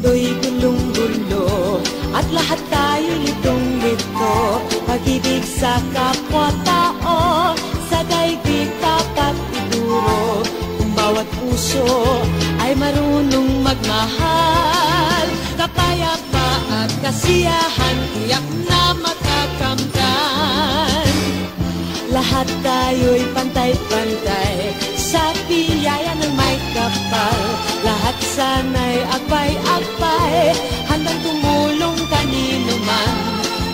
mundo'y gulong-gulo at lahat tayo litong-lito. Pag-ibig sa kapwa-tao, sa daigdig dapat ituro. Kung bawat puso ay marunong magmahal, kapayapa at kasiyahan tiyak na makakamtan. Lahat tayo'y pantay-pantay sa biyaya ng may kapal. Lahat sana'y akbay-akbay, handang tumulong kanino man.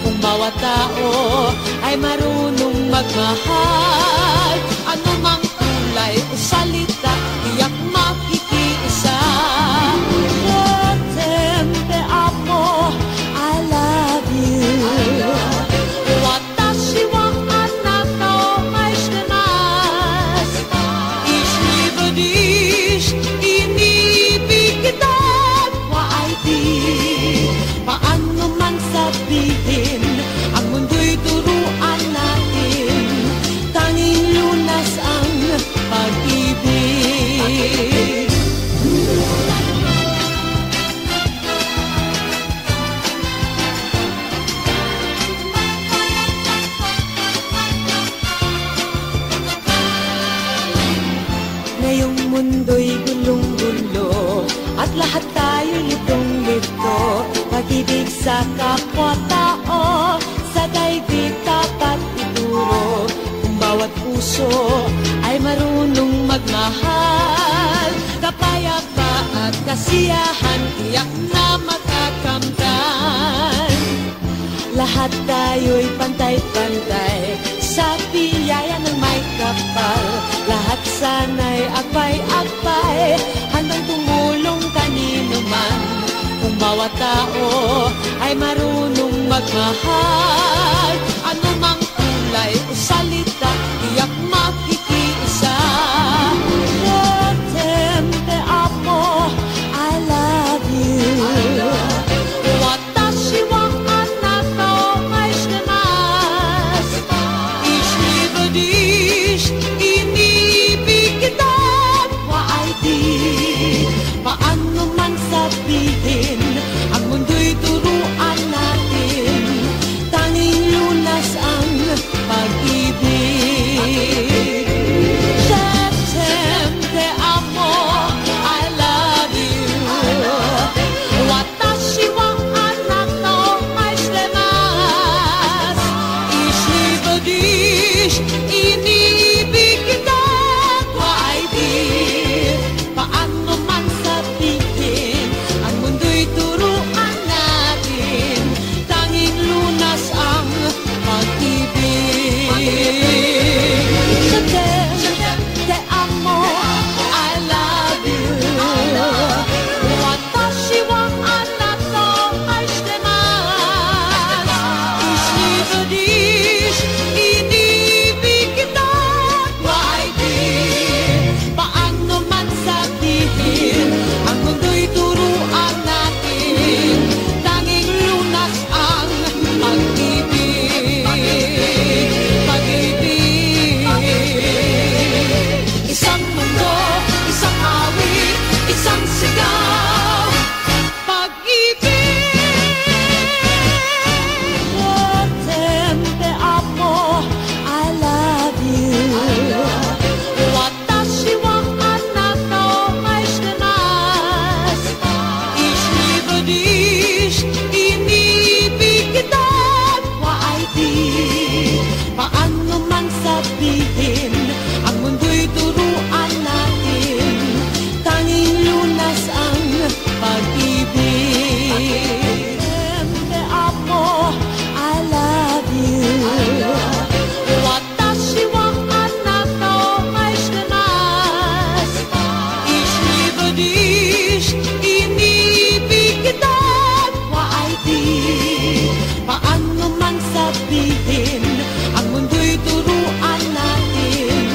Kung bawat tao ay marunong magmahal, anumang kulay o salita, tiyak makikiisa. Oh, te amo, I love you. Watashi wa anata o maishitemasu. Ishi wa dish, inibig kita wa ay di. Paano man sabihin, ang mundo'y turuan natin. Tanging lunas ang pag-ibig. Ngayong mundo'y gulong-gulo at lahat tayo litong-lito. Pag-ibig sa kapwa-tao, sa daigdig dapat ituro. Kung bawat puso ay marunong magmahal, kapayapa at kasiyahan tiyak na makakamtan. Lahat tayo'y pantay-pantay sa biyaya ng may kapal. Lahat sana'y akbay-akbay, handang tumulong kanino man. Kung bawat tao ay marunong magmahal, anumang kulay o salita, tiyak makikiisa. Oh, te amo, I love you. Watashi wa anata o maishitemasu. Ishi wa dish, inibig kita wa ay di. Paano man sabihin, ang mundo'y turuan natin. Tanging lunas ang pag-ibig. Te amo, I love you. Watashi wa anata o maishitemasu. Ishi wa dish, inibig kita wa ay di. Paano man sabihin, ang mundo'y turuan natin. Tanging lunas ang pag-ibig. Te amo, I love you. Watashi wa anata o maishitemasu. Ishi wa dish, inibig kita wa ay di. Paano man sabihin, ang mundo'y turuan natin. Tanging lunas ang pag-ibig. Pag-ibig. Isang mundo, isang awit, isang sigaw. Pag-ibig. Oh, te amo, I love you. Watashi wa anata o maishitemasu. Ishi wa dish, inibig kita wa ay di. Paano man sabihin, ang mundo'y turuan natin. Tanging lunas ang pag-ibig. Pag-ibig. Isang mundo, isang awit, isang sigaw. Pag-ibig. Oh, te amo, I love you. Watashi wa anata o maishitemasu. Ishi wa dish, inibig kita wa ay di. Paano man sabihin, ang mundo'y turuan natin. Tanging lunas ang pag-ibig. Tanging lunas ang pag-ibig. Te amo, I love you. Watashi wa anata o maishitemasu. Ishi wa dish, inibig kita wa ay di. Paano man sabihin, ang mundo'y turuan natin.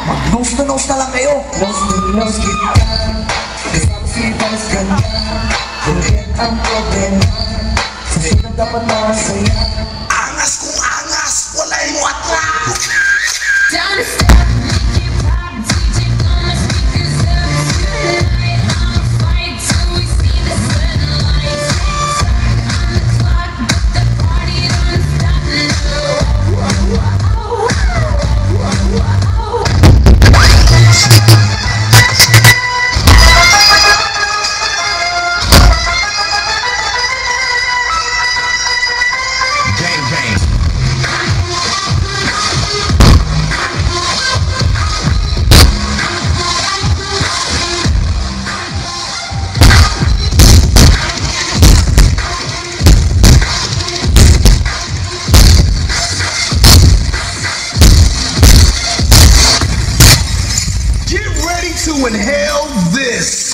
mag-nose to nose na lang kayo. Nose to nose kita, kasama si Vice ganda. Bakit ang problema, sa sino dapat masaya? Angas kung angas, walay mo atras. Down the step, make it pop, DJ blow my speakers up tonight. I'ma fight till we see the sunlight. Tick-tock on the clock, but the party don't stop Gang, gang. Get ready to inhale this.